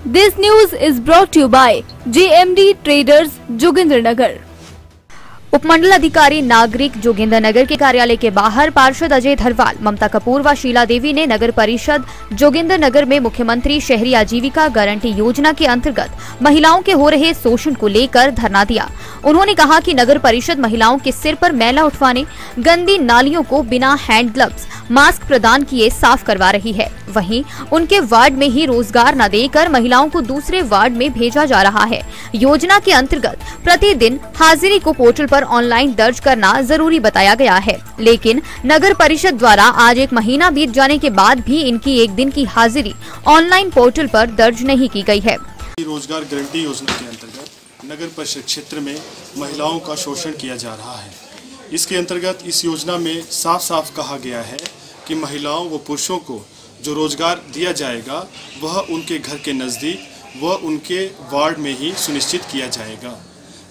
This news is brought to you by JMD Traders, Jogindernagar. उपमंडल अधिकारी नागरिक जोगिंद्रनगर के कार्यालय के बाहर पार्षद अजय धरवाल, ममता कपूर व शीला देवी ने नगर परिषद जोगिंद्रनगर में मुख्यमंत्री शहरी आजीविका गारंटी योजना के अंतर्गत महिलाओं के हो रहे शोषण को लेकर धरना दिया। उन्होंने कहा कि नगर परिषद महिलाओं के सिर पर मैला उठवाने, गंदी नालियों को बिना हैंड ग्लव्स, मास्क प्रदान किए साफ करवा रही है। वहीं उनके वार्ड में ही रोजगार न देकर महिलाओं को दूसरे वार्ड में भेजा जा रहा है। योजना के अंतर्गत प्रतिदिन हाजिरी को पोर्टल पर ऑनलाइन दर्ज करना जरूरी बताया गया है, लेकिन नगर परिषद द्वारा आज 1 महीना बीत जाने के बाद भी इनकी 1 दिन की हाजिरी ऑनलाइन पोर्टल पर दर्ज नहीं की गई है। रोजगार गारंटी योजना के अंतर्गत नगर परिषद क्षेत्र में महिलाओं का शोषण किया जा रहा है। इसके अंतर्गत इस योजना में साफ साफ कहा गया है कि महिलाओं व पुरुषों को जो रोजगार दिया जाएगा वह उनके घर के नज़दीक व उनके वार्ड में ही सुनिश्चित किया जाएगा।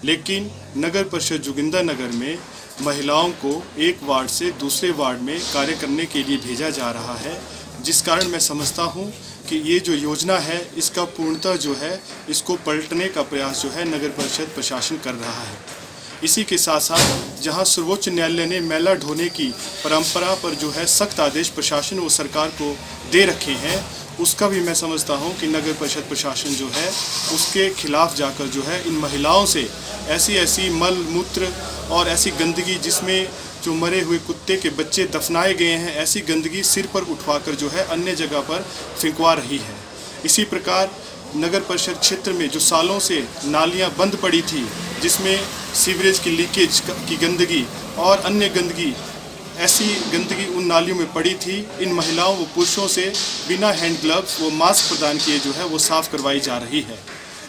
लेकिन नगर परिषद जोगिंद्रनगर में महिलाओं को एक वार्ड से दूसरे वार्ड में कार्य करने के लिए भेजा जा रहा है, जिस कारण मैं समझता हूं कि ये जो योजना है इसका पूर्णतः जो है इसको पलटने का प्रयास जो है नगर परिषद प्रशासन कर रहा है। इसी के साथ साथ जहां सर्वोच्च न्यायालय ने मैला ढोने की परंपरा पर जो है सख्त आदेश प्रशासन व सरकार को दे रखे हैं, उसका भी मैं समझता हूं कि नगर परिषद प्रशासन जो है उसके खिलाफ जाकर जो है इन महिलाओं से ऐसी मल मूत्र और ऐसी गंदगी जिसमें जो मरे हुए कुत्ते के बच्चे दफनाए गए हैं, ऐसी गंदगी सिर पर उठवाकर जो है अन्य जगह पर फेंकवा रही है। इसी प्रकार नगर परिषद क्षेत्र में जो सालों से नालियां बंद पड़ी थी, जिसमें सीवरेज की लीकेज की गंदगी और अन्य गंदगी, ऐसी गंदगी उन नालियों में पड़ी थी, इन महिलाओं व पुरुषों से बिना हैंड ग्लव्स व मास्क प्रदान किए जो है वो साफ करवाई जा रही है।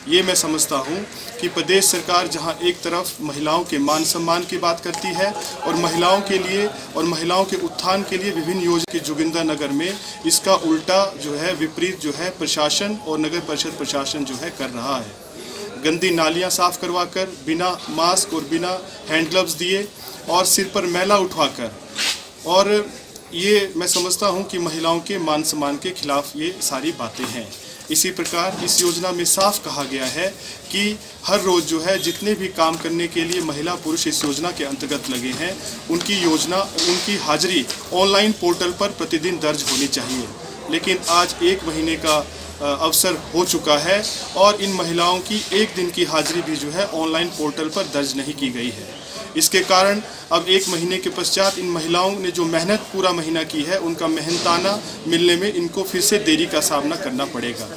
ये मैं समझता हूँ कि प्रदेश सरकार जहाँ एक तरफ महिलाओं के मान सम्मान की बात करती है और महिलाओं के लिए और महिलाओं के उत्थान के लिए विभिन्न योजना की जोगिंद्रनगर में इसका उल्टा जो है विपरीत जो है प्रशासन और नगर परिषद प्रशासन जो है कर रहा है। गंदी नालियाँ साफ करवाकर बिना मास्क और बिना हैंड ग्लव्स दिए और सिर पर मैला उठवाकर, और ये मैं समझता हूँ कि महिलाओं के मान सम्मान के खिलाफ ये सारी बातें हैं। इसी प्रकार इस योजना में साफ कहा गया है कि हर रोज़ जो है जितने भी काम करने के लिए महिला पुरुष इस योजना के अंतर्गत लगे हैं उनकी हाजिरी ऑनलाइन पोर्टल पर प्रतिदिन दर्ज होनी चाहिए। लेकिन आज 1 महीने का अवसर हो चुका है और इन महिलाओं की 1 दिन की हाजिरी भी जो है ऑनलाइन पोर्टल पर दर्ज नहीं की गई है। इसके कारण अब 1 महीने के पश्चात इन महिलाओं ने जो मेहनत पूरा महीना की है उनका मेहनताना मिलने में इनको फिर से देरी का सामना करना पड़ेगा।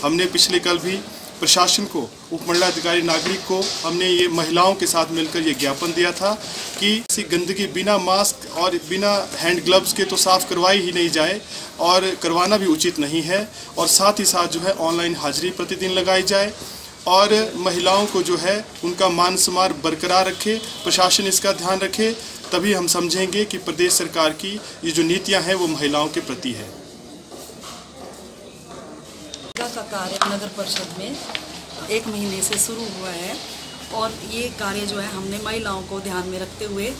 हमने पिछले कल भी प्रशासन को, उपमंडलाधिकारी नागरिक को हमने ये महिलाओं के साथ मिलकर ये ज्ञापन दिया था कि ऐसी गंदगी बिना मास्क और बिना हैंड ग्लव्स के तो साफ करवाई ही नहीं जाए और करवाना भी उचित नहीं है, और साथ ही साथ जो है ऑनलाइन हाजिरी प्रतिदिन लगाई जाए और महिलाओं को जो है उनका मान सम्मान बरकरार रखे, प्रशासन इसका ध्यान रखे, तभी हम समझेंगे कि प्रदेश सरकार की ये जो नीतियां हैं वो महिलाओं के प्रति है। का कार्य नगर परिषद में 1 महीने से शुरू हुआ है और ये कार्य जो है हमने महिलाओं को ध्यान में रखते हुए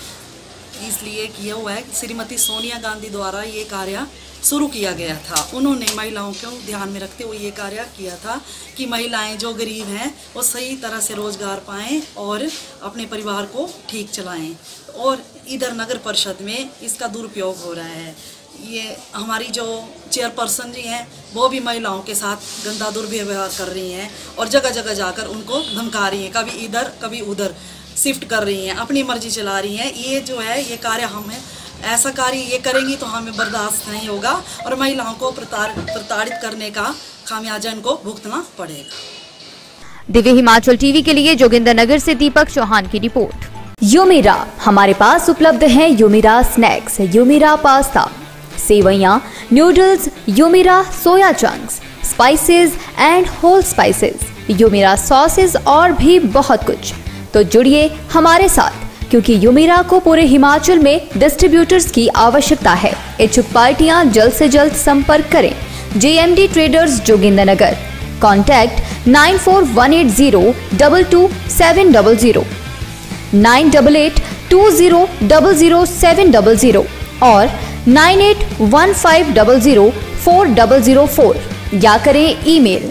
इसलिए किया हुआ है। श्रीमती सोनिया गांधी द्वारा ये कार्य शुरू किया गया था। उन्होंने महिलाओं को ध्यान में रखते हुए ये कार्य किया था कि महिलाएं जो गरीब हैं वो सही तरह से रोज़गार पाएं और अपने परिवार को ठीक चलाएं। और इधर नगर परिषद में इसका दुरुपयोग हो रहा है। ये हमारी जो चेयरपर्सन जी हैं वो भी महिलाओं के साथ गंदा दुर्व्यवहार कर रही हैं और जगह जगह जाकर उनको धमका रही हैं, कभी इधर कभी उधर शिफ्ट कर रही हैं, अपनी मर्जी चला रही हैं। ये जो है ये कार्य हमें ऐसा कार्य ये करेंगी तो हमें बर्दाश्त नहीं होगा और महिलाओं को प्रताड़ित करने का खामियाजा इनको भुगतना पड़ेगा। दिव्य हिमाचल टीवी के लिए जोगिंद्रनगर से दीपक चौहान की रिपोर्ट। योमिरा, हमारे पास उपलब्ध है योमिरा स्नैक्स, योमिरा पास्ता, सेवइयां, noodles, Yomira soya chunks, spices and whole spices, Yomira sauces और भी बहुत कुछ। तो जुड़िए हमारे साथ, क्योंकि योमिरा को पूरे हिमाचल में डिस्ट्रीब्यूटर्स की आवश्यकता है। इच्छुक पार्टियां जल्द से जल्द संपर्क करें। JMD ट्रेडर्स जोगिंद्रनगर, कॉन्टैक्ट 9418022700, 9882000700 और 9815004004 या करें ईमेल